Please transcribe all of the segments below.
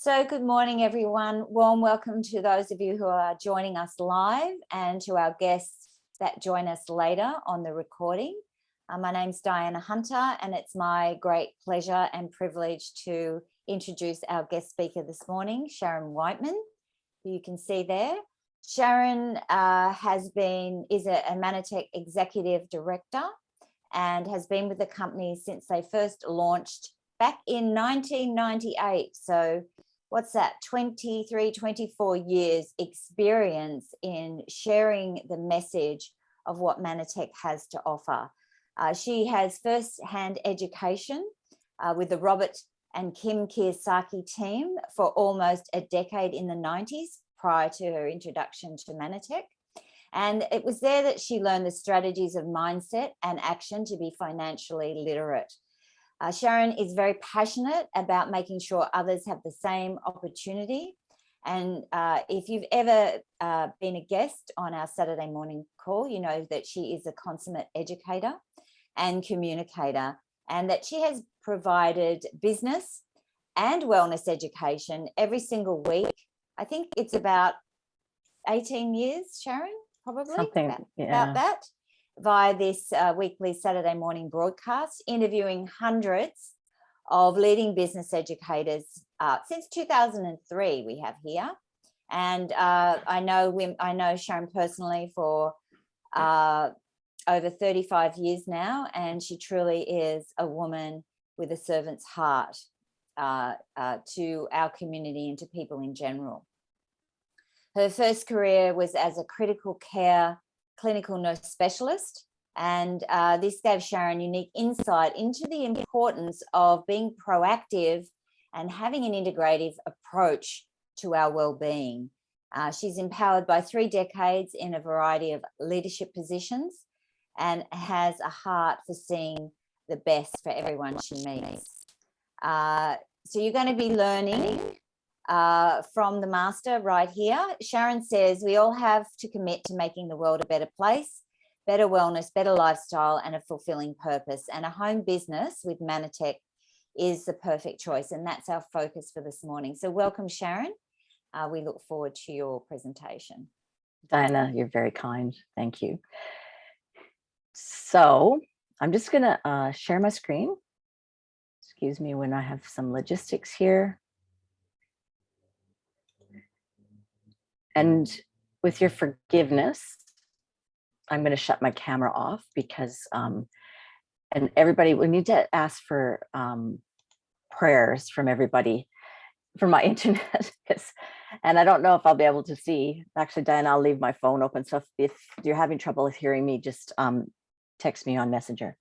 So good morning, everyone. Warm welcome to those of you who are joining us live and to our guests that join us later on the recording. My name's Diana Hunter, and it's my great pleasure and privilege to introduce our guest speaker this morning, Sharon Whiteman, who you can see there. Sharon is a Mannatech Executive Director and has been with the company since they first launched back in 1998. So what's that, 23, 24 years experience in sharing the message of what Mannatech has to offer. She has first-hand education with the Robert and Kim Kiyosaki team for almost a decade in the 90s prior to her introduction to Mannatech. And it was there that she learned the strategies of mindset and action to be financially literate. Sharon is very passionate about making sure others have the same opportunity. And if you've ever been a guest on our Saturday morning call, you know that she is a consummate educator and communicator, and that she has provided business and wellness education every single week. I think it's about 18 years, Sharon, probably about that, via this weekly Saturday morning broadcast, interviewing hundreds of leading business educators since 2003 we have here. And I know Sharon personally for over 35 years now, and she truly is a woman with a servant's heart to our community and to people in general. Her first career was as a critical care clinical nurse specialist, and this gave Sharon unique insight into the importance of being proactive and having an integrative approach to our well-being. She's empowered by 3 decades in a variety of leadership positions and has a heart for seeing the best for everyone she meets. So you're going to be learning from the master right here. Sharon says we all have to commit to making the world a better place, better wellness, better lifestyle, and a fulfilling purpose. And a home business with Mannatech is the perfect choice. And that's our focus for this morning. So welcome, Sharon. We look forward to your presentation. Diana, you're very kind. Thank you. So I'm just going to share my screen. Excuse me when I have some logistics here. And with your forgiveness, I'm going to shut my camera off because, and everybody, we need to ask for prayers from everybody for my internet. And I don't know if I'll be able to see. Actually, Diana, I'll leave my phone open. So if you're having trouble with hearing me, just text me on Messenger.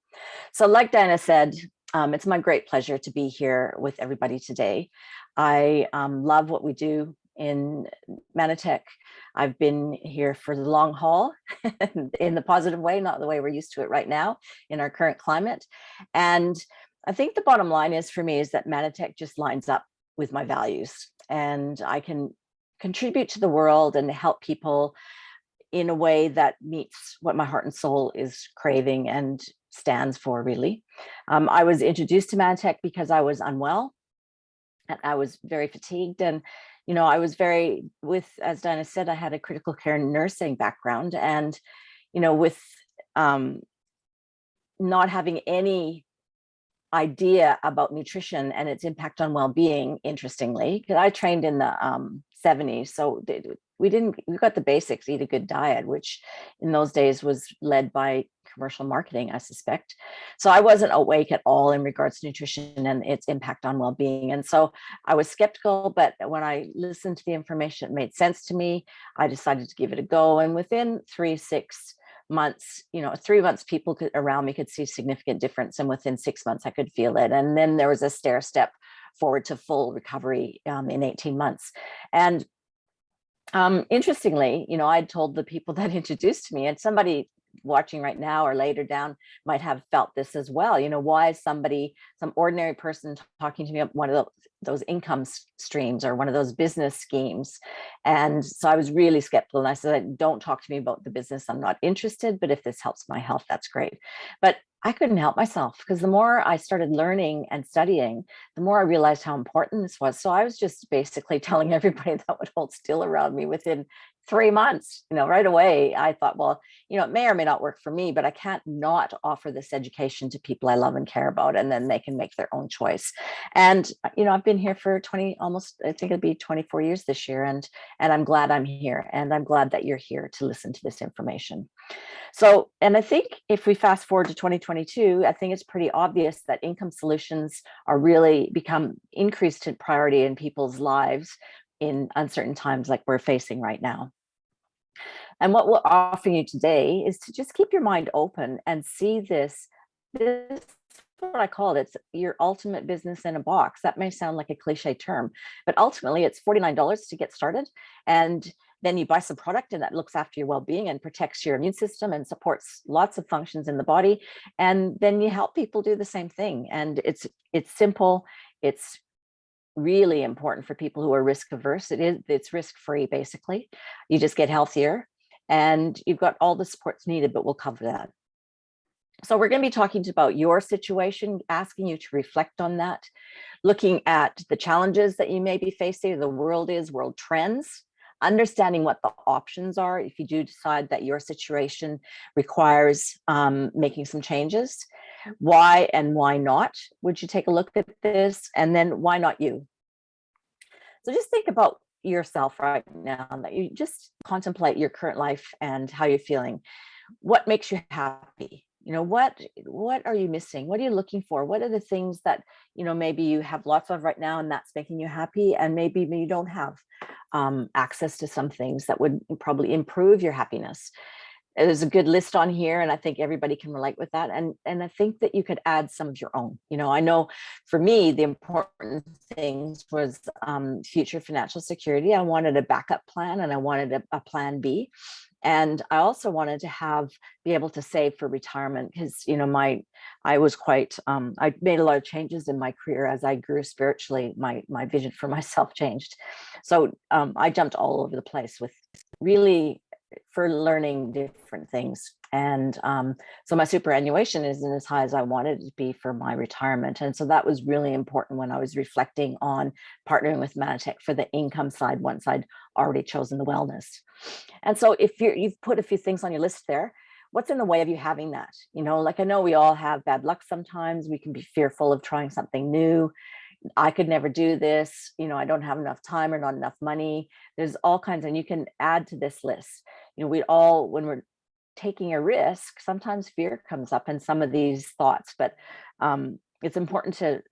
So like Diana said, it's my great pleasure to be here with everybody today. I love what we do in Mannatech. I've been here for the long haul in the positive way, not the way we're used to it right now in our current climate. And I think the bottom line is for me is that Mannatech just lines up with my values, and I can contribute to the world and help people in a way that meets what my heart and soul is craving and stands for, really. I was introduced to Mannatech because I was unwell and I was very fatigued, and I was as Diana said, I had a critical care nursing background, and, with not having any idea about nutrition and its impact on well-being, interestingly, because I trained in the 70s. So we got the basics, eat a good diet, which in those days was led by commercial marketing, I suspect. So I wasn't awake at all in regards to nutrition and its impact on well-being. And so I was skeptical, but when I listened to the information, it made sense to me. I decided to give it a go. And within 3-6 months, 3 months, people around me could see significant difference. And within 6 months, I could feel it. And then there was a stair step forward to full recovery in 18 months. And interestingly, I'd told the people that introduced me, and somebody watching right now or later down might have felt this as well. Why is some ordinary person talking to me about one of those income streams or one of those business schemes? And so I was really skeptical, and I said, don't talk to me about the business. I'm not interested, but if this helps my health, that's great. But I couldn't help myself, because the more I started learning and studying, the more I realized how important this was. So I was just basically telling everybody that would hold still around me within 3 months, right away. I thought, well, it may or may not work for me, but I can't not offer this education to people I love and care about, and then they can make their own choice. And, I've been here for almost, I think it'll be 24 years this year. And I'm glad I'm here. And I'm glad that you're here to listen to this information. So, and I think if we fast forward to 2022, I think it's pretty obvious that income solutions are really become increased in priority in people's lives in uncertain times like we're facing right now. And what we're offering you today is to just keep your mind open and see this what I call it. It's your ultimate business in a box. That may sound like a cliche term, but ultimately it's $49 to get started. And then you buy some product and that looks after your well-being and protects your immune system and supports lots of functions in the body. And then you help people do the same thing. And it's simple. It's really important for people who are risk averse. It's risk-free, basically. You just get healthier and you've got all the supports needed, but we'll cover that. So we're going to be talking about your situation, asking you to reflect on that, looking at the challenges that you may be facing, world trends, understanding what the options are if you do decide that your situation requires making some changes. Why and why not would you take a look at this? And then why not you? So just think about yourself right now, that you just contemplate your current life and how you're feeling. What makes you happy? What are you missing? What are you looking for? What are the things that, maybe you have lots of right now and that's making you happy, and maybe you don't have access to some things that would probably improve your happiness. There's a good list on here, and I think everybody can relate with that. And I think that you could add some of your own. I know for me, the important things was future financial security. I wanted a backup plan, and I wanted a plan B. And I also wanted to be able to save for retirement, because, I was I made a lot of changes in my career as I grew spiritually. My vision for myself changed. So I jumped all over the place with really for learning different things. And so my superannuation isn't as high as I wanted it to be for my retirement. And so that was really important when I was reflecting on partnering with Mannatech for the income side, once I'd already chosen the wellness. And so if you've put a few things on your list there, what's in the way of you having that? I know we all have bad luck sometimes. We can be fearful of trying something new. I could never do this. I don't have enough time or not enough money. There's all kinds, and you can add to this list. When we're taking a risk, sometimes fear comes up in some of these thoughts, but it's important to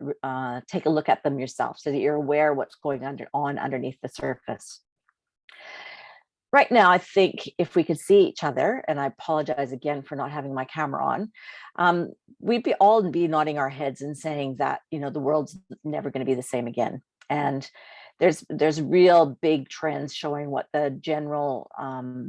take a look at them yourself so that you're aware what's going on underneath the surface. Right now, I think if we could see each other, and I apologize again for not having my camera on, we'd all be nodding our heads and saying that, the world's never going to be the same again. And there's real big trends showing what the general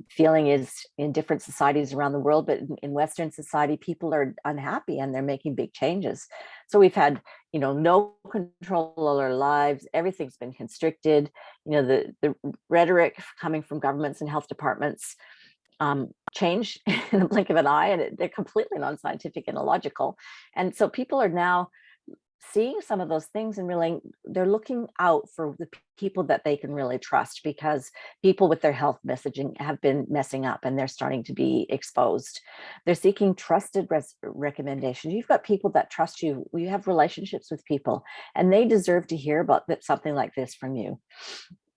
feeling is in different societies around the world. But in Western society, people are unhappy and they're making big changes. So we've had, no control of our lives. Everything's been constricted. The rhetoric coming from governments and health departments change in the blink of an eye, and they're completely non-scientific and illogical. And so people are now seeing some of those things and really they're looking out for the people that they can really trust, because people with their health messaging have been messing up and they're starting to be exposed. They're seeking trusted recommendations. You've got people that trust you. You have relationships with people, and they deserve to hear about something like this from you.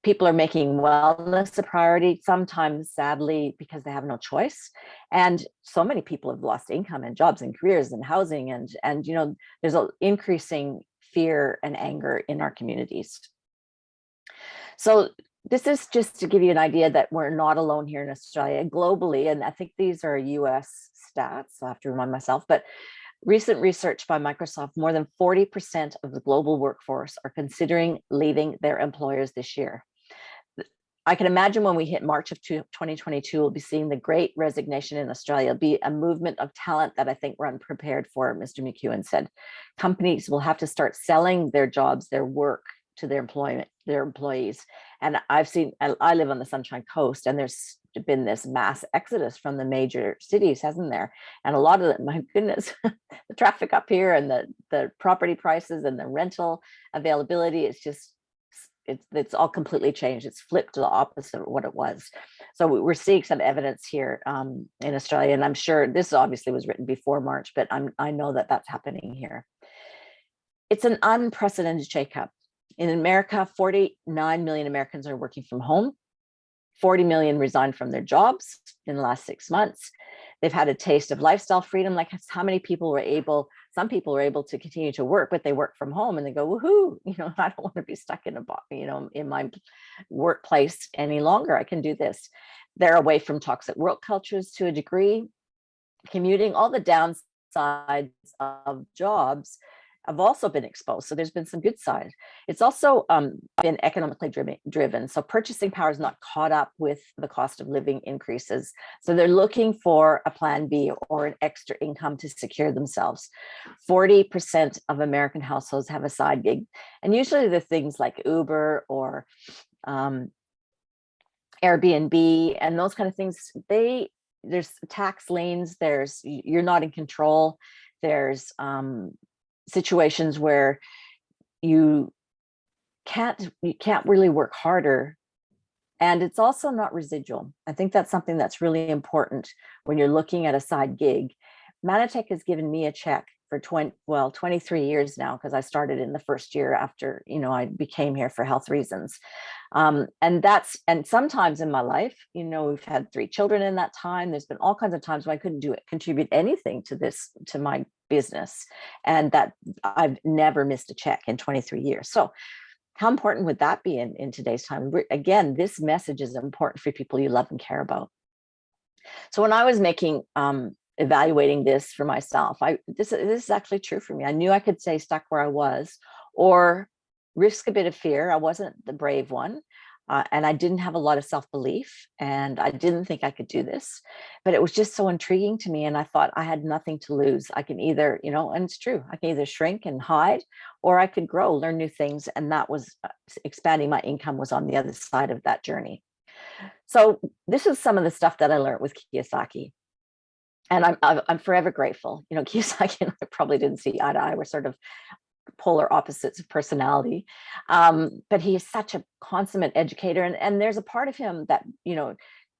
People are making wellness a priority, sometimes sadly because they have no choice. And so many people have lost income and jobs and careers and housing, and there's an increasing fear and anger in our communities. So this is just to give you an idea that we're not alone here in Australia, globally. And I think these are US stats, I have to remind myself, but recent research by Microsoft, more than 40% of the global workforce are considering leaving their employers this year. I can imagine when we hit March of 2022, we'll be seeing the great resignation in Australia. It'll be a movement of talent that I think we're unprepared for, Mr. McEwen said. Companies will have to start selling their jobs, their work to their employees. And I live on the Sunshine Coast, and there's been this mass exodus from the major cities, hasn't there? And a lot of it, my goodness, the traffic up here and the property prices and the rental availability, it's all completely changed. It's flipped to the opposite of what it was. So we're seeing some evidence here in Australia, and I'm sure this obviously was written before March, but I know that that's happening here. It's an unprecedented shakeup. In America, 49 million Americans are working from home. 40 million resigned from their jobs in the last 6 months. They've had a taste of lifestyle freedom. Like, how many people were able, some people were able to continue to work, but they work from home and they go, woohoo, I don't want to be stuck in in my workplace any longer. I can do this. They're away from toxic work cultures to a degree, commuting, all the downsides of jobs have also been exposed. So there's been some good side. It's also been economically driven. So purchasing power is not caught up with the cost of living increases. So they're looking for a plan B or an extra income to secure themselves. 40% of American households have a side gig. And usually the things like Uber or Airbnb and those kind of things, there's tax liens, you're not in control. There's situations where you can't really work harder, and it's also not residual. I think that's something that's really important when you're looking at a side gig. Mannatech has given me a check for 23 years now, because I started in the first year after I became here for health reasons, and sometimes in my life, we've had 3 children in that time. There's been all kinds of times when I couldn't contribute anything to my business, and that I've never missed a check in 23 years. So how important would that be in today's time? Again, this message is important for people you love and care about. So when I was evaluating this for myself, this is actually true for me. I knew I could stay stuck where I was or risk a bit of fear. I wasn't the brave one. And I didn't have a lot of self-belief, and I didn't think I could do this, but it was just so intriguing to me. And I thought I had nothing to lose. I can either, and it's true, I can either shrink and hide, or I could grow, learn new things. And that was expanding my income was on the other side of that journey. So this is some of the stuff that I learned with Kiyosaki. And I'm forever grateful. Kiyosaki and I probably didn't see eye to eye. We're sort of polar opposites of personality, but he is such a consummate educator, and there's a part of him that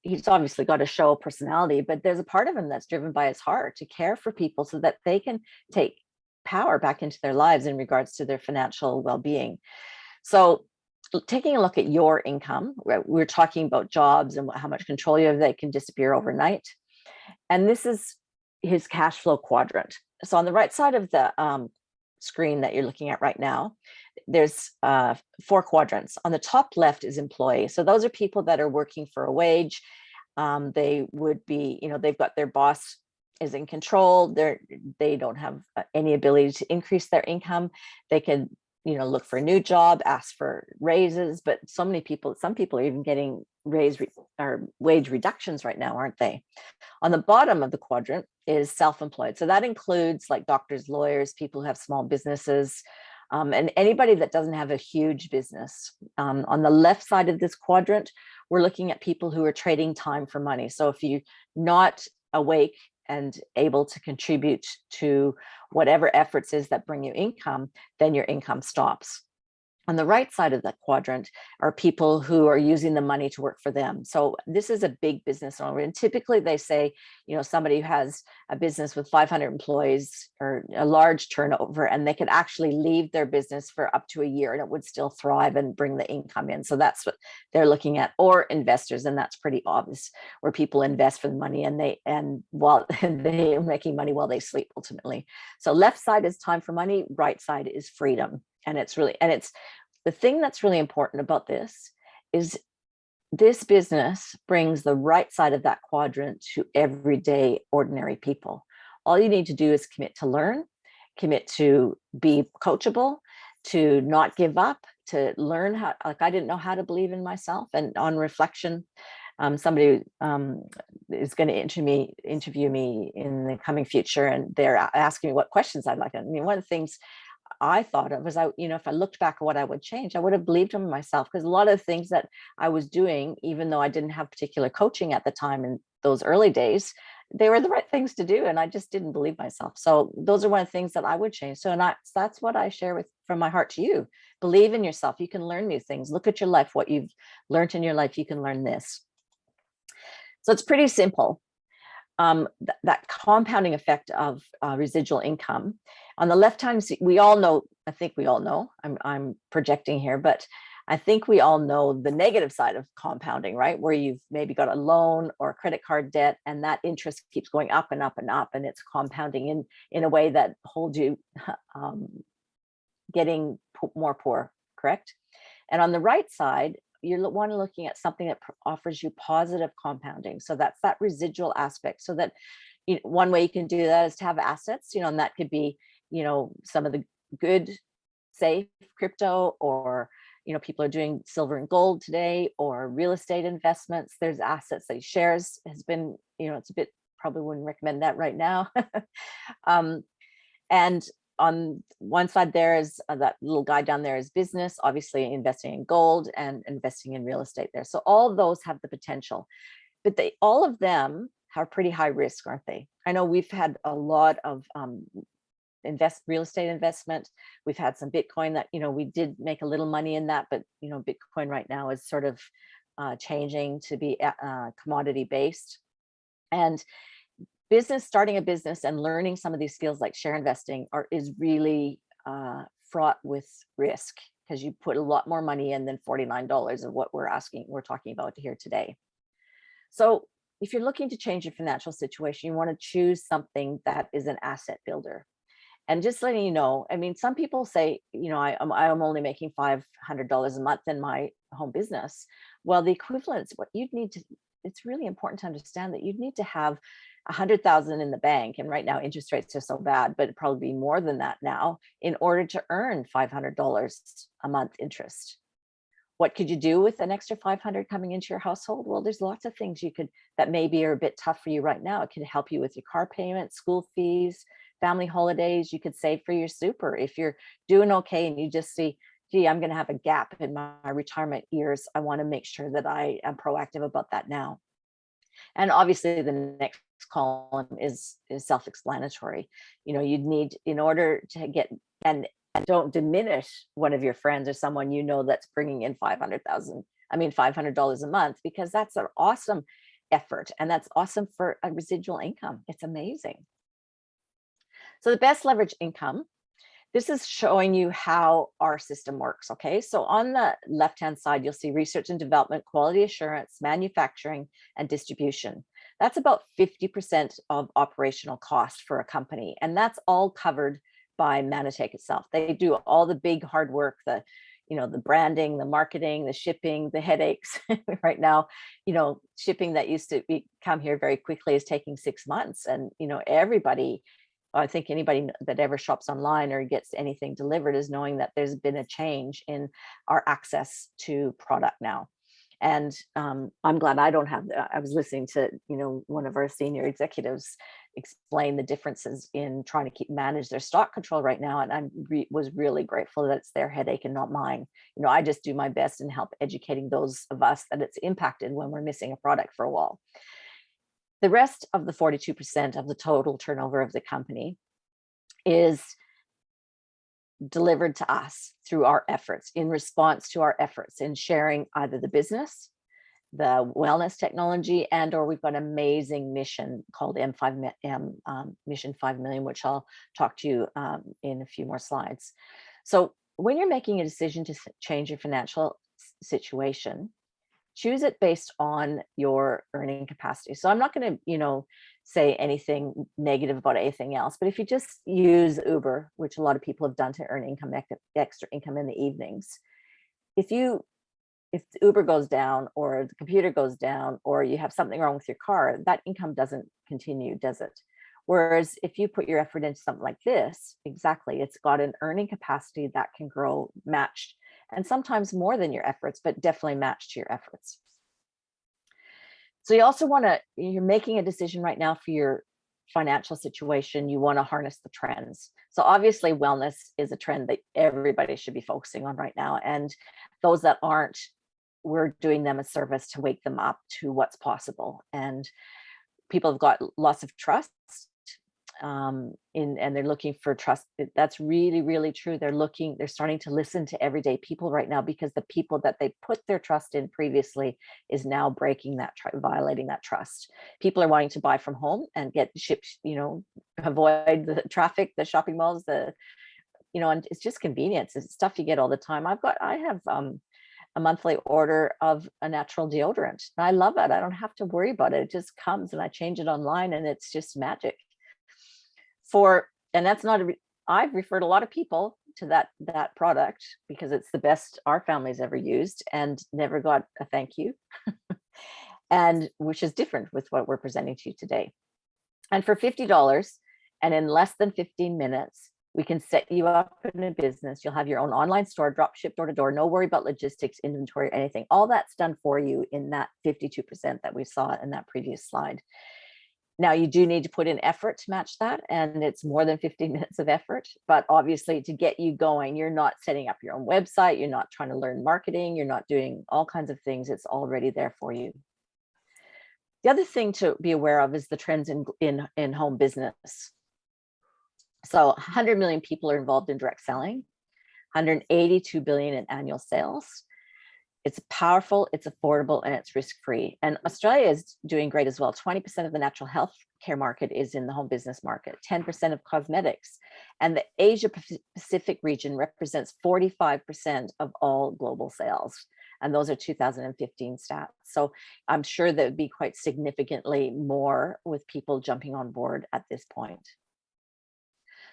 he's obviously got a show personality, but there's a part of him that's driven by his heart to care for people so that they can take power back into their lives in regards to their financial well-being. So taking a look at your income, we're talking about jobs and how much control you have that can disappear overnight, and this is his cash flow quadrant. So on the right side of the screen that you're looking at right now, there's 4 quadrants. On the top left is employee. So those are people that are working for a wage. They would be, they've got their boss is in control. They don't have any ability to increase their income. They can, look for a new job, ask for raises, but some people are even getting wage reductions right now, aren't they? On the bottom of the quadrant is self-employed. So that includes like doctors, lawyers, people who have small businesses, and anybody that doesn't have a huge business. On the left side of this quadrant, we're looking at people who are trading time for money. So if you're not awake and able to contribute to whatever efforts is that bring you income, then your income stops. On the right side of that quadrant are people who are using the money to work for them. So this is a big business owner. And typically they say, somebody who has a business with 500 employees or a large turnover, and they could actually leave their business for up to a year and it would still thrive and bring the income in. So that's what they're looking at. Or investors, and that's pretty obvious, where people invest for the money and while they are making money while they sleep ultimately. So left side is time for money, right side is freedom. And it's the thing that's really important about this is this business brings the right side of that quadrant to everyday ordinary people. All you need to do is commit to learn, commit to be coachable, to not give up, to learn how, like I didn't know how to believe in myself. And on reflection, somebody is going to interview me in the coming future, and they're asking me what questions I'd like. I mean, one of the things I thought of was, if I looked back at what I would change, I would have believed in myself, because a lot of the things that I was doing, even though I didn't have particular coaching at the time in those early days, they were the right things to do. And I just didn't believe myself. So those are one of the things that I would change. So, that's what I share from my heart to you. Believe in yourself. You can learn new things. Look at your life, what you've learned in your life. You can learn this. So it's pretty simple. That compounding effect of residual income. On the left hand, we all know, I think we all know, I'm projecting here, but I think we all know the negative side of compounding, right? Where you've maybe got a loan or a credit card debt, and that interest keeps going up and up and up, and it's compounding in a way that holds you getting more poor, correct? And on the right side, you're looking at something that offers you positive compounding. So that's that residual aspect. So that one way you can do that is to have assets, and that could be, some of the good, safe crypto, or, people are doing silver and gold today, or real estate investments. There's assets like shares has been, it's a bit, probably wouldn't recommend that right now. And on one side there is that little guy down there is business, obviously investing in gold and investing in real estate there. So all of those have the potential, but all of them are pretty high risk, aren't they? I know we've had a lot of real estate investment. We've had some Bitcoin that, we did make a little money in that, but, Bitcoin right now is sort of changing to be commodity based. And starting a business and learning some of these skills like share investing is really fraught with risk, because you put a lot more money in than $49 of what we're talking about here today. So if you're looking to change your financial situation, you want to choose something that is an asset builder. And just letting you know, I mean, some people say, I'm only making $500 a month in my home business. Well, the equivalent is what you'd need to, it's really important to understand that you'd need to have 100,000 in the bank. And right now interest rates are so bad, but it'd probably be more than that now, in order to earn $500 a month interest. What could you do with an extra 500 coming into your household? Well, there's lots of things that maybe are a bit tough for you right now. It can help you with your car payment, school fees, family holidays. You could save for your super. If you're doing okay and you just see, gee, I'm going to have a gap in my retirement years, I want to make sure that I am proactive about that now. And obviously the next column is self-explanatory. You'd need, in order to get, and don't diminish one of your friends or someone that's bringing in $500 a month, because that's an awesome effort, and that's awesome for a residual income. It's amazing. So the best leverage income, this is showing you how our system works. Okay, so on the left-hand side, you'll see research and development, quality assurance, manufacturing, and distribution. That's about 50% of operational cost for a company. And that's all covered by Mannatech itself. They do all the big hard work, the branding, the marketing, the shipping, the headaches. Right now, shipping that used to come here very quickly is taking 6 months. And, I think anybody that ever shops online or gets anything delivered is knowing that there's been a change in our access to product now. And I'm glad I don't have that. I was listening to, one of our senior executives explain the differences in trying to manage their stock control right now. And I was really grateful that it's their headache and not mine. I just do my best and help educating those of us that it's impacted when we're missing a product for a while. The rest of the 42% of the total turnover of the company is delivered to us through our efforts, in response to our efforts in sharing either the business, the wellness technology, or we've got an amazing mission called Mission 5 Million, which I'll talk to you in a few more slides. So when you're making a decision to change your financial situation, choose it based on your earning capacity. So I'm not going to, say anything negative about anything else, but if you just use Uber, which a lot of people have done to earn extra income in the evenings, if Uber goes down, or the computer goes down, or you have something wrong with your car, that income doesn't continue, does it? Whereas if you put your effort into something like this, exactly, it's got an earning capacity that can grow matched, and sometimes more than your efforts, but definitely matched to your efforts. So you also you're making a decision right now for your financial situation, you want to harness the trends. So obviously wellness is a trend that everybody should be focusing on right now. And those that aren't, we're doing them a service to wake them up to what's possible. And people have got lots of trust and they're looking for trust. That's really, really true. They're starting to listen to everyday people right now, because the people that they put their trust in previously is now breaking that, violating that trust. People are wanting to buy from home and get shipped, avoid the traffic, the shopping malls, and it's just convenience. It's stuff you get all the time. I have a monthly order of a natural deodorant. I love it. I don't have to worry about it. It just comes and I change it online and it's just magic. And that's not I've referred a lot of people to that product because it's the best our family's ever used and never got a thank you. And which is different with what we're presenting to you today. And for $50 and in less than 15 minutes, we can set you up in a business. You'll have your own online store, drop ship door to door, no worry about logistics, inventory, anything. All that's done for you in that 52% that we saw in that previous slide. Now, you do need to put in effort to match that, and it's more than 15 minutes of effort. But obviously, to get you going, you're not setting up your own website. You're not trying to learn marketing. You're not doing all kinds of things. It's already there for you. The other thing to be aware of is the trends in home business. So 100 million people are involved in direct selling, 182 billion in annual sales. It's powerful, it's affordable, and it's risk-free. And Australia is doing great as well. 20% of the natural health care market is in the home business market, 10% of cosmetics. And the Asia Pacific region represents 45% of all global sales. And those are 2015 stats. So I'm sure that would be quite significantly more with people jumping on board at this point.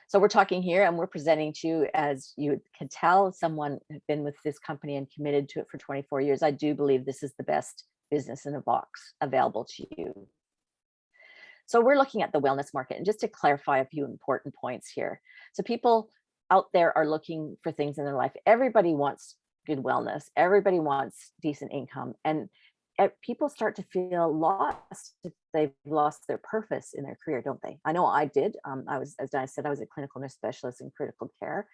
So we're talking here and we're presenting to you, as you can tell, someone who's been with this company and committed to it for 24 years. I do believe this is the best business in a box available to you. So we're looking at the wellness market, and just to clarify a few important points here. So people out there are looking for things in their life. Everybody wants good wellness. Everybody wants decent income. And people start to feel lost if they've lost their purpose in their career, don't they? I know I did. I was, as Diana said, I was a clinical nurse specialist in critical care.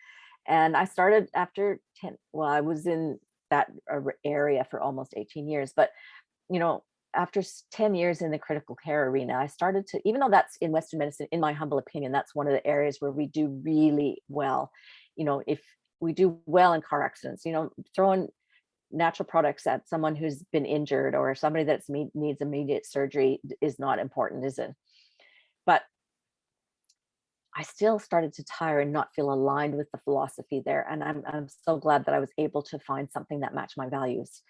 And I started after 10, well, I was in that area for almost 18 years. But, after 10 years in the critical care arena, I started to, even though that's in Western medicine, in my humble opinion, that's one of the areas where we do really well. If we do well in car accidents, throwing natural products at someone who's been injured or somebody that needs immediate surgery is not important, is it? But I still started to tire and not feel aligned with the philosophy there. And I'm so glad that I was able to find something that matched my values.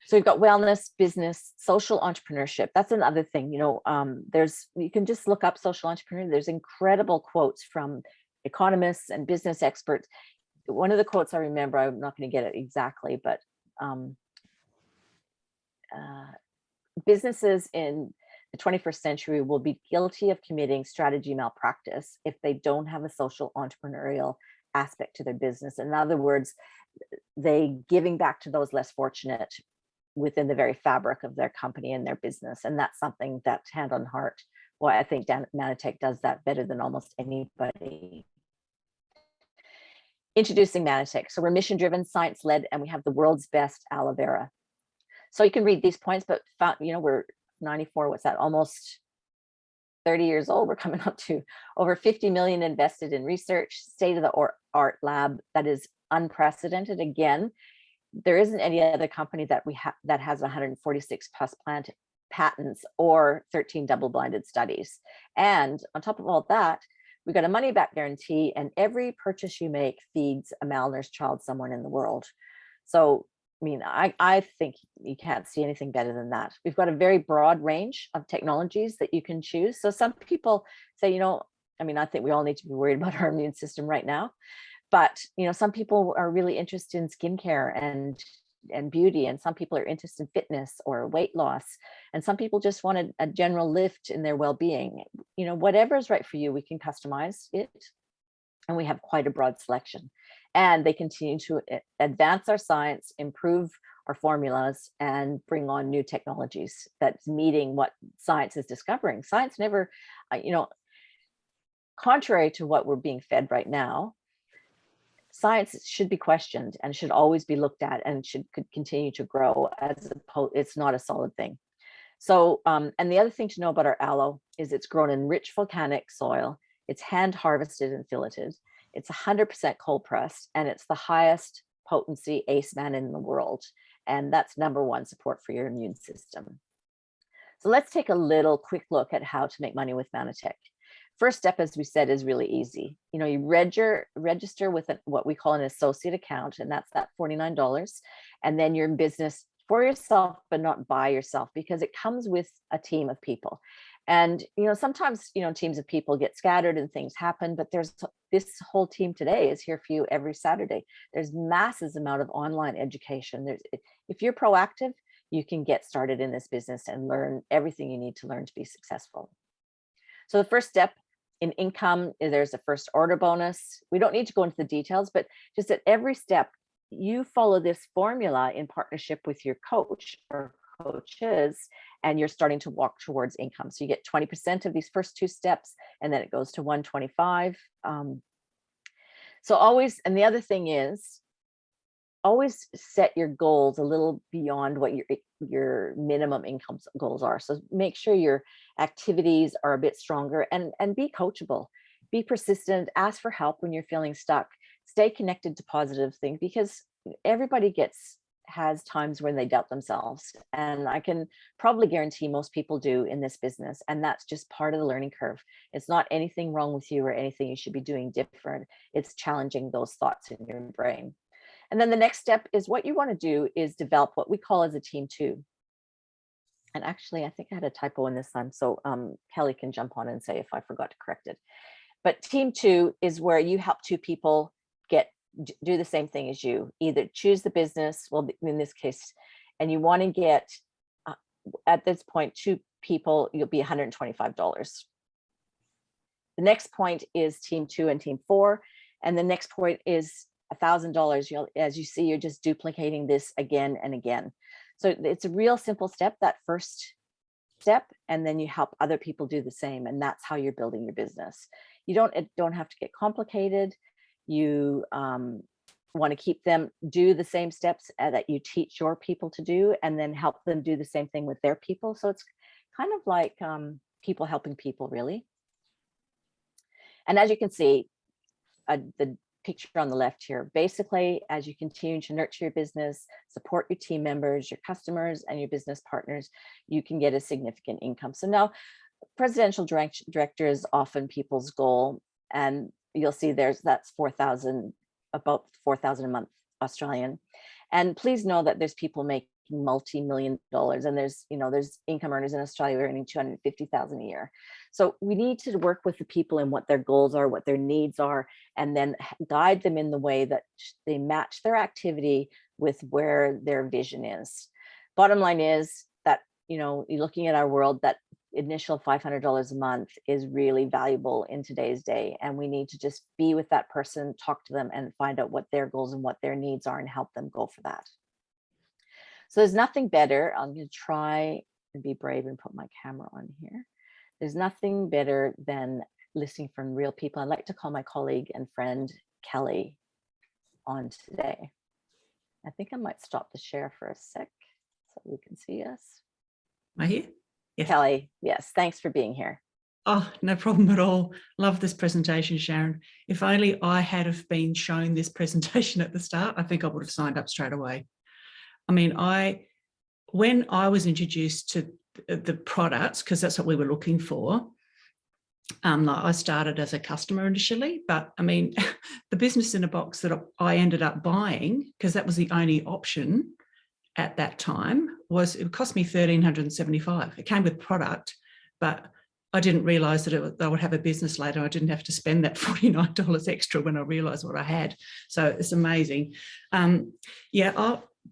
So you've got wellness, business, social entrepreneurship. That's another thing. You can just look up social entrepreneur. There's incredible quotes from economists and business experts. One of the quotes I remember, I'm not going to get it exactly, but businesses in the 21st century will be guilty of committing strategy malpractice if they don't have a social entrepreneurial aspect to their business. In other words, they giving back to those less fortunate within the very fabric of their company and their business. And that's something that, hand on heart, well, I think Mannatech does that better than almost anybody. Introducing Mannatech. So we're mission-driven, science-led, and we have the world's best aloe vera. So you can read these points, but we're 94, what's that, almost 30 years old. We're coming up to over 50 million invested in research, state-of-the-art lab that is unprecedented. Again, there isn't any other company that that has 146 plus patents or 13 double-blinded studies. And on top of all that, we've got a money-back guarantee, and every purchase you make feeds a malnourished child somewhere in the world. So, I think you can't see anything better than that. We've got a very broad range of technologies that you can choose. So some people say, I think we all need to be worried about our immune system right now. But, some people are really interested in skincare and beauty, and some people are interested in fitness or weight loss, and some people just want a general lift in their well-being. Whatever is right for you, we can customize it, and we have quite a broad selection. And they continue to advance our science, improve our formulas and bring on new technologies that's meeting what science is discovering. Science never, contrary to what we're being fed right now, science should be questioned and should always be looked at and could continue to grow it's not a solid thing. So, and the other thing to know about our aloe is it's grown in rich volcanic soil. It's hand harvested and filleted. It's 100% cold pressed, and it's the highest potency ACE man in the world. And that's #1 support for your immune system. So let's take a little quick look at how to make money with Mannatech. First step, as we said, is really easy. You register with what we call an associate account, and that's that $49. And then you're in business for yourself, but not by yourself, because it comes with a team of people. And, sometimes, teams of people get scattered and things happen, but there's this whole team today is here for you every Saturday. There's massive amount of online education. If you're proactive, you can get started in this business and learn everything you need to learn to be successful. So the first step in income is there's a first order bonus. We don't need to go into the details, but just at every step, you follow this formula in partnership with your coach or coaches, and you're starting to walk towards income. So you get 20% of these first 2 steps, and then it goes to 125. So always, and the other thing is, always set your goals a little beyond what your minimum income goals are. So make sure your activities are a bit stronger, and be coachable, be persistent, ask for help when you're feeling stuck, stay connected to positive things, because everybody has times when they doubt themselves. And I can probably guarantee most people do in this business. And that's just part of the learning curve. It's not anything wrong with you or anything you should be doing different. It's challenging those thoughts in your brain. And then the next step is what you want to do is develop what we call as a team 2. And actually, I think I had a typo in this one. So Kelly can jump on and say if I forgot to correct it. But team 2 is where you help 2 people do the same thing as you. Either choose the business, well, in this case, and you want to get, at this point, 2 people, you'll be $125. The next point is team 2 and team 4. And the next point is $1,000. As you see, you're just duplicating this again and again. So it's a real simple step, that first step, and then you help other people do the same. And that's how you're building your business. You don't have to get complicated. You want to keep them do the same steps that you teach your people to do, and then help them do the same thing with their people. So it's kind of like people helping people, really. And as you can see, the picture on the left here, basically, as you continue to nurture your business, support your team members, your customers, and your business partners, you can get a significant income. So now, presidential director is often people's goal, and you'll see that's 4,000, about 4,000 a month Australian. And please know that there's people making multi-million dollars, and there's income earners in Australia earning 250,000 a year. So we need to work with the people and what their goals are, what their needs are, and then guide them in the way that they match their activity with where their vision is. Bottom line is that, you're looking at our world, that initial $500 a month is really valuable in today's day. And we need to just be with that person, talk to them, and find out what their goals and what their needs are and help them go for that. So there's nothing better. I'm going to try and be brave and put my camera on here. There's nothing better than listening from real people. I'd like to call my colleague and friend Kelly on today. I think I might stop the share for a sec so we can see us. Am I here? Yes. Kelly, yes, thanks for being here. Oh, no problem at all. Love this presentation, Sharon. If only I had have been shown this presentation at the start, I think I would have signed up straight away. I mean, when I was introduced to the products, because that's what we were looking for, I started as a customer initially, but I mean, the business in a box that I ended up buying, because that was the only option at that time, it cost me $1,375. It came with product, but I didn't realize that I would have a business later. I didn't have to spend that $49 extra when I realized what I had. So it's amazing.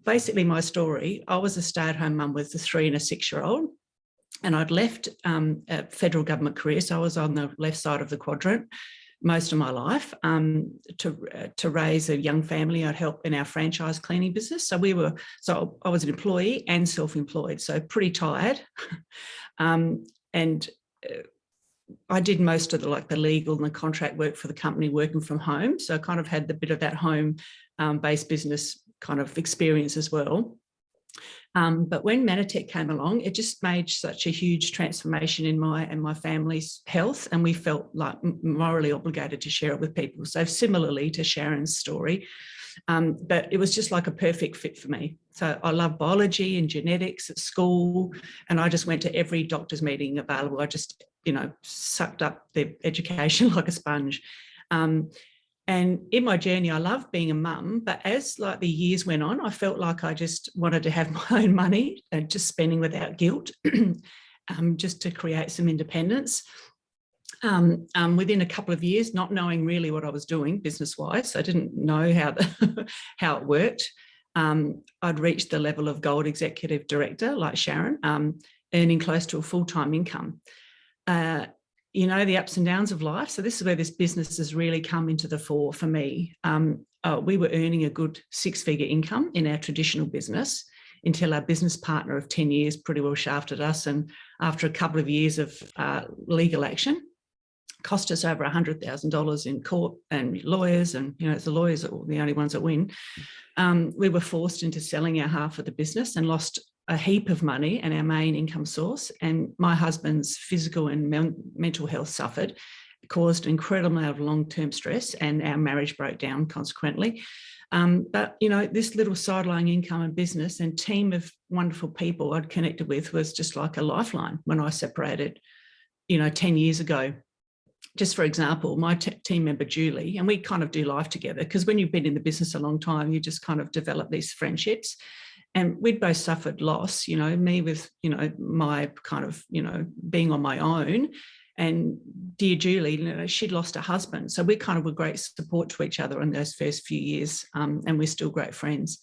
Basically my story, I was a stay-at-home mum with a 3 and a 6-year-old, and I'd left a federal government career. So I was on the left side of the quadrant, most of my life to raise a young family. I'd help in our franchise cleaning business. So I was an employee and self-employed, so pretty tired. And I did most of the legal and the contract work for the company working from home. So I kind of had the bit of that home based business kind of experience as well. But when Mannatech came along, it just made such a huge transformation in my family's health, and we felt like morally obligated to share it with people. So similarly to Sharon's story, but it was just like a perfect fit for me. So I love biology and genetics at school, and I just went to every doctor's meeting available. I just, sucked up the education like a sponge. And in my journey, I loved being a mum, but as the years went on, I felt like I just wanted to have my own money and just spending without guilt, just to create some independence. Within a couple of years, not knowing really what I was doing business-wise, I didn't know how it worked. I'd reached the level of gold executive director like Sharon, earning close to a full-time income. The ups and downs of life. So this is where this business has really come into the fore for me. We were earning a good 6-figure income in our traditional business until our business partner of 10 years pretty well shafted us. And after a couple of years of legal action, cost us over $100,000 in court and lawyers. And, it's the lawyers that are the only ones that win. We were forced into selling our half of the business and lost a heap of money and our main income source. And my husband's physical and mental health suffered, caused an incredible amount of long-term stress, and our marriage broke down consequently. But, this little sideline income and business and team of wonderful people I'd connected with was just like a lifeline when I separated, 10 years ago. Just for example, my team member, Julie, and we kind of do life together because when you've been in the business a long time, you just kind of develop these friendships. And we'd both suffered loss, me with, my kind of, being on my own. And dear Julie, she'd lost her husband. So we kind of were great support to each other in those first few years. And we're still great friends.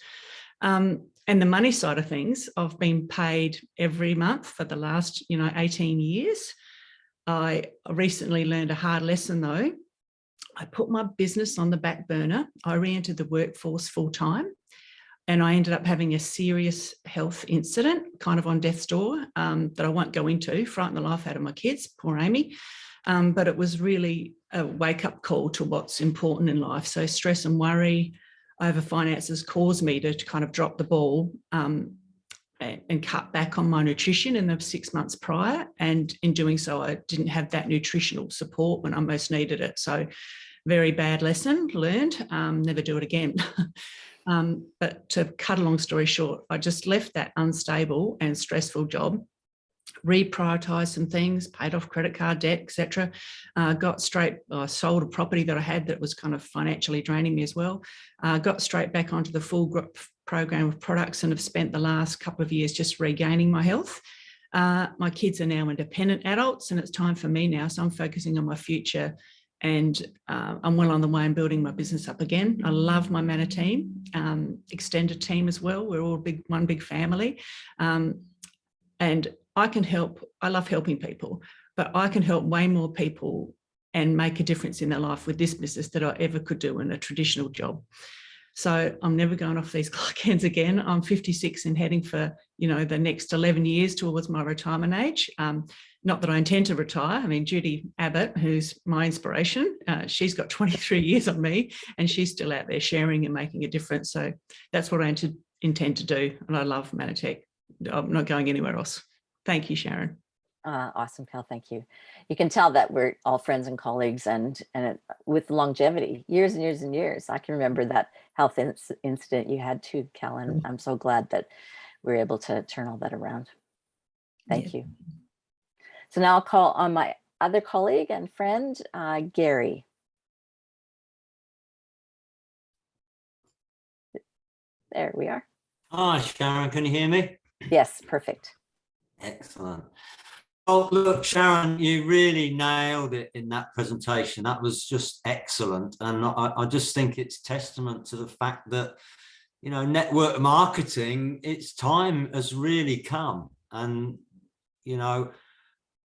And the money side of things, I've been paid every month for the last, 18 years. I recently learned a hard lesson though. I put my business on the back burner. I re-entered the workforce full time. And I ended up having a serious health incident, kind of on death's door, that I won't go into, frightened the life out of my kids, poor Amy. But it was really a wake-up call to what's important in life. So stress and worry over finances caused me to kind of drop the ball and cut back on my nutrition in the 6 months prior. And in doing so, I didn't have that nutritional support when I most needed it. So very bad lesson learned, never do it again. But to cut a long story short, I just left that unstable and stressful job, reprioritised some things, paid off credit card debt, etc. Sold a property that I had that was kind of financially draining me as well. Got straight back onto the full program of products and have spent the last couple of years just regaining my health. My kids are now independent adults and it's time for me now. So I'm focusing on my future. And I'm well on the way in building my business up again. I love my Manna team, extended team as well. We're all one big family. And I can help. I love helping people, but I can help way more people and make a difference in their life with this business than I ever could do in a traditional job. So I'm never going off these clock ends again. I'm 56 and heading for, the next 11 years towards my retirement age. Not that I intend to retire. I mean, Judy Abbott, who's my inspiration, she's got 23 years on me and she's still out there sharing and making a difference. So that's what I intend to do. And I love Mannatech. I'm not going anywhere else. Thank you, Sharon. Awesome, Cal. Thank you. You can tell that we're all friends and colleagues, and with longevity, years and years and years. I can remember that health incident you had too, Cal, and I'm so glad that we're able to turn all that around. Thank you. So now I'll call on my other colleague and friend, Gary. There we are. Hi, Sharon. Can you hear me? Yes, perfect. Excellent. Oh, look, Sharon, you really nailed it in that presentation. That was just excellent. And I just think it's testament to the fact that, network marketing, its time has really come. And,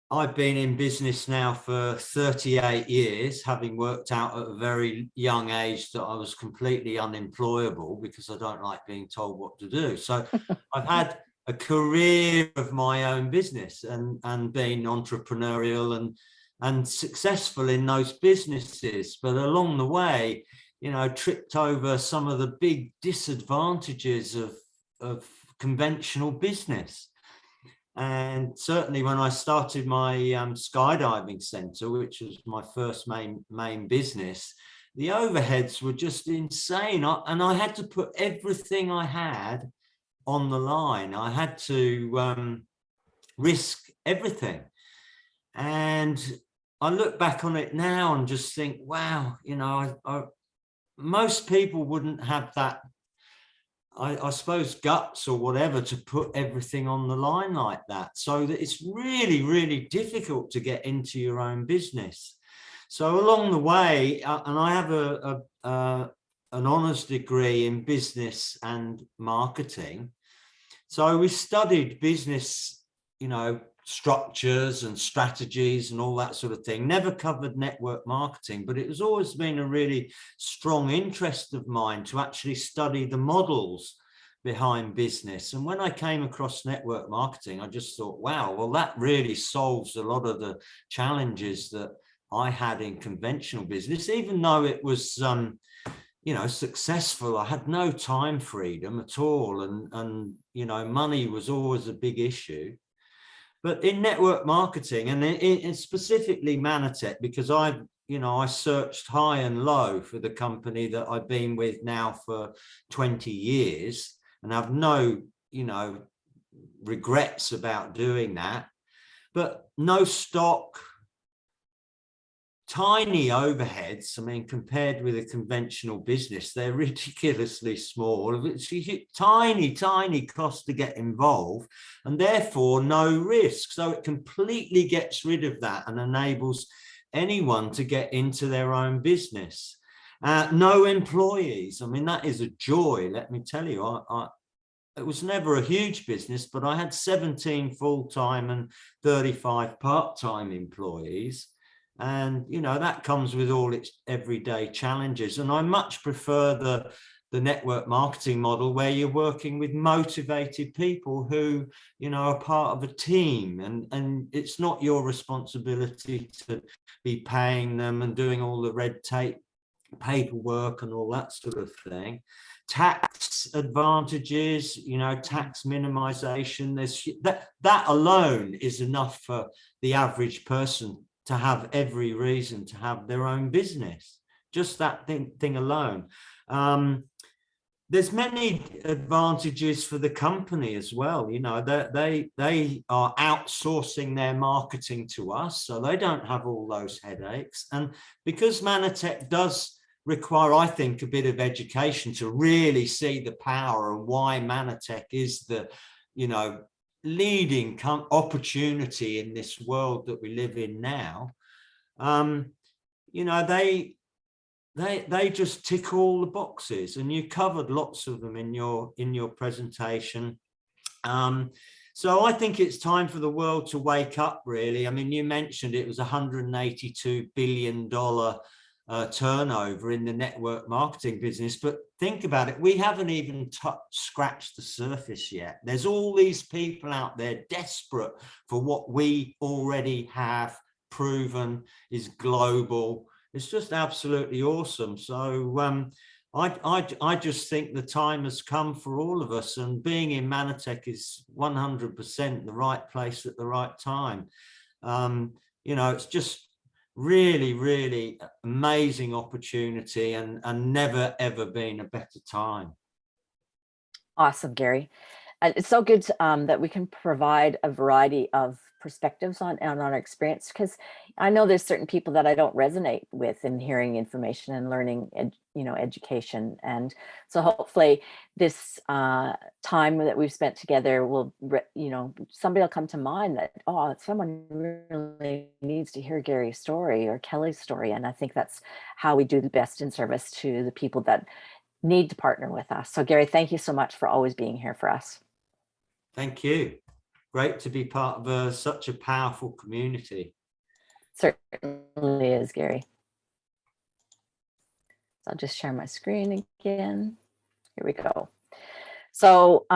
I've been in business now for 38 years, having worked out at a very young age that I was completely unemployable because I don't like being told what to do. So I've had a career of my own business and been entrepreneurial and successful in those businesses. But along the way, you know, tripped over some of the big disadvantages of conventional business. And certainly when I started my skydiving center, which was my first main business, the overheads were just insane. And I had to put everything I had on the line. I had to risk everything. And I look back on it now and just think, wow, you know, most people wouldn't have that, I suppose, guts or whatever to put everything on the line like that. So that it's really, really difficult to get into your own business. So along the way, and I have an honours degree in business and marketing. So we studied business, you know, structures and strategies and all that sort of thing. Never covered network marketing, but it has always been a really strong interest of mine to actually study the models behind business. And when I came across network marketing, I just thought, wow, well, that really solves a lot of the challenges that I had in conventional business, even though it was you know, successful. I had no time freedom at all, and you know, money was always a big issue. But in network marketing, and in specifically Mannatech, because I searched high and low for the company that I've been with now for 20 years, and I've no, you know, regrets about doing that. But no stock, tiny overheads. I mean, compared with a conventional business, they're ridiculously small. It's a tiny cost to get involved, and therefore no risk. So it completely gets rid of that and enables anyone to get into their own business. No employees. I mean, that is a joy, let me tell you. It was never a huge business, but I had 17 full-time and 35 part-time employees. And, you know, that comes with all its everyday challenges. And I much prefer the network marketing model, where you're working with motivated people who, you know, are part of a team. And it's not your responsibility to be paying them and doing all the red tape, paperwork and all that sort of thing. Tax advantages, you know, tax minimization. There's that alone is enough for the average person to have every reason to have their own business. Just that thing alone. There's many advantages for the company as well. You know, they are outsourcing their marketing to us, so they don't have all those headaches. And because Mannatech does require, I think, a bit of education to really see the power and why Mannatech is the, you know, leading opportunity in this world that we live in now. You know, they just tick all the boxes, and you covered lots of them in your presentation. So I think it's time for the world to wake up, really. I mean, you mentioned it was $182 billion turnover in the network marketing business, but think about it, we haven't even scratched the surface yet. There's all these people out there desperate for what we already have proven is global. It's just absolutely awesome. So I just think the time has come for all of us, and being in Mannatech is 100% the right place at the right time. You know, it's just really amazing opportunity, and never ever been a better time. Awesome, Gary. And it's so good that we can provide a variety of perspectives on our experience, because I know there's certain people that I don't resonate with in hearing information and learning, you know, education. And so hopefully this time that we've spent together will, you know, somebody will come to mind that, oh, someone really needs to hear Gary's story or Kelly's story. And I think that's how we do the best in service to the people that need to partner with us. So Gary, thank you so much for always being here for us. Thank you. great to be part of such a powerful community. Certainly is, Gary. So I'll just share my screen again. Here we go. So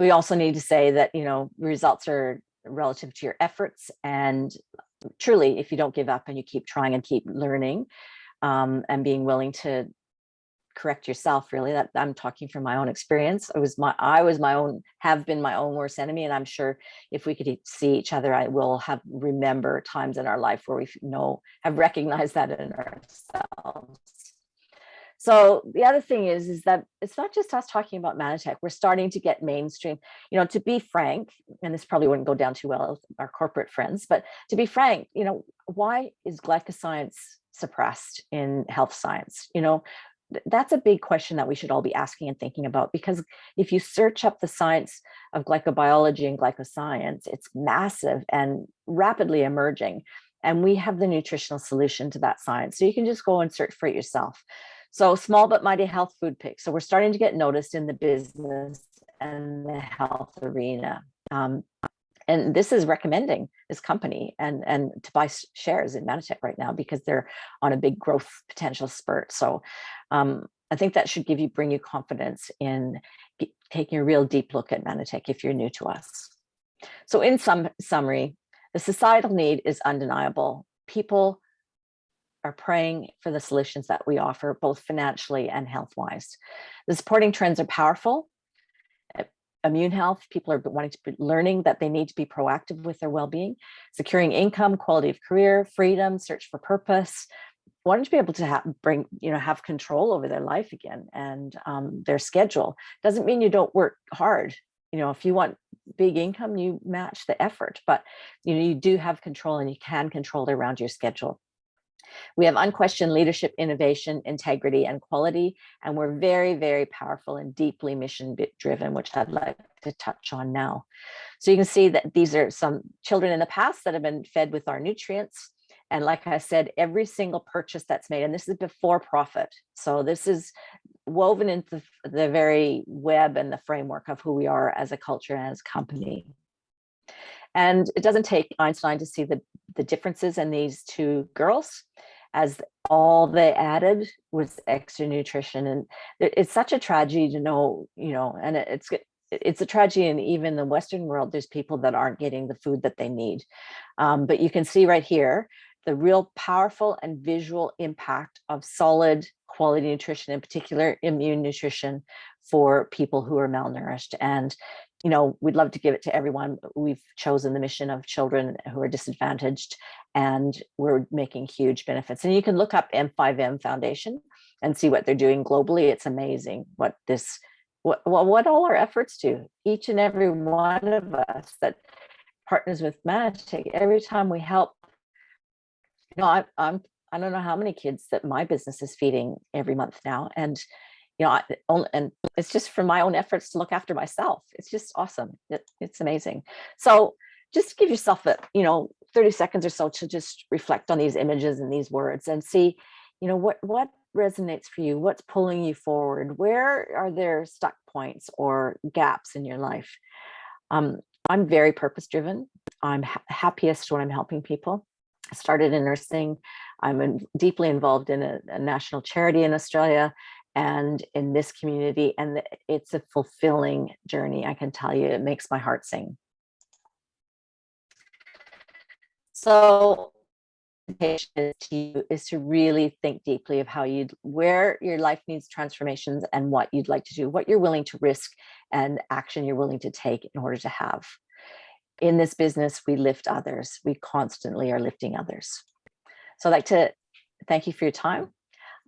we also need to say that, you know, results are relative to your efforts, and truly, if you don't give up and you keep trying and keep learning, and being willing to correct yourself, really, that I'm talking from my own experience. Have been my own worst enemy. And I'm sure if we could see each other, I will have remember times in our life where we have recognized that in ourselves. So the other thing is that it's not just us talking about Mannatech. We're starting to get mainstream. You know, to be frank, and this probably wouldn't go down too well with our corporate friends, but to be frank, you know, why is glycoscience suppressed in health science? You know, that's a big question that we should all be asking and thinking about, because if you search up the science of glycobiology and glycoscience, it's massive and rapidly emerging. And we have the nutritional solution to that science. So you can just go and search for it yourself. So small but mighty health food picks. So we're starting to get noticed in the business and the health arena. And this is recommending this company and to buy shares in Mannatech right now, because they're on a big growth potential spurt. So I think that should bring you confidence in taking a real deep look at Mannatech if you're new to us. So in summary, the societal need is undeniable. People are praying for the solutions that we offer, both financially and health-wise. The supporting trends are powerful. Immune health, people are wanting to be learning that they need to be proactive with their well-being, securing income, quality of career, freedom, search for purpose, wanting to be able to have control over their life again and their schedule. Doesn't mean you don't work hard. You know, if you want big income, you match the effort, but you know, you do have control and you can control it around your schedule. We have unquestioned leadership, innovation, integrity, and quality, and we're very, very powerful and deeply mission-driven, which I'd like to touch on now. So you can see that these are some children in the past that have been fed with our nutrients. And like I said, every single purchase that's made, and this is before profit. So this is woven into the very web and the framework of who we are as a culture and as a company. And it doesn't take Einstein to see the differences in these two girls, as all they added was extra nutrition. And it's such a tragedy to know, you know, and it's a tragedy in even the Western world, there's people that aren't getting the food that they need. But you can see right here, the real powerful and visual impact of solid quality nutrition, in particular immune nutrition for people who are malnourished. And you know, we'd love to give it to everyone. We've chosen the mission of children who are disadvantaged, and we're making huge benefits. And you can look up M5M Foundation and see what they're doing globally. It's amazing what all our efforts do. Each and every one of us that partners with Mannatech, every time we help, you know, I don't know how many kids that my business is feeding every month now. And you know, and it's just from my own efforts to look after myself. It's just awesome. It's amazing. So just give yourself 30 seconds or so to just reflect on these images and these words and see, you know, what resonates for you, what's pulling you forward, where are there stuck points or gaps in your life. I'm very purpose driven. I'm happiest when I'm helping people. I started in nursing. I'm deeply involved in a national charity in Australia and in this community, and it's a fulfilling journey. I can tell you, it makes my heart sing. So to you is to really think deeply of where your life needs transformations and what you'd like to do, what you're willing to risk and action you're willing to take in order to have. In this business, we lift others. We constantly are lifting others. So I'd like to thank you for your time.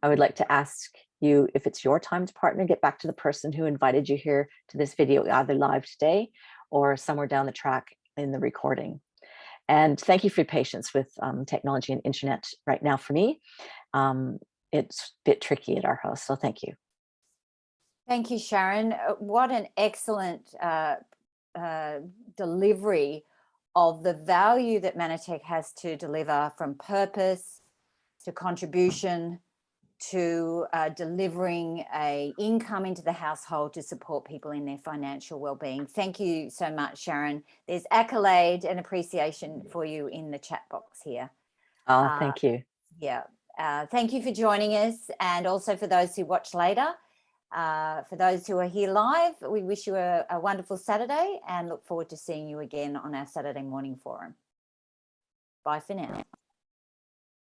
I would like to ask you, if it's your time to partner, get back to the person who invited you here to this video, either live today or somewhere down the track in the recording. And thank you for your patience with technology and internet right now for me. It's a bit tricky at our house, so thank you. Thank you, Sharon. What an excellent delivery of the value that Mannatech has to deliver, from purpose to contribution to delivering a income into the household to support people in their financial well-being. Thank you so much, Sharon. There's accolade and appreciation for you in the chat box here. Oh, thank you. Yeah. Thank you for joining us, and also for those who watch later. For those who are here live, we wish you a wonderful Saturday and look forward to seeing you again on our Saturday morning forum. Bye for now.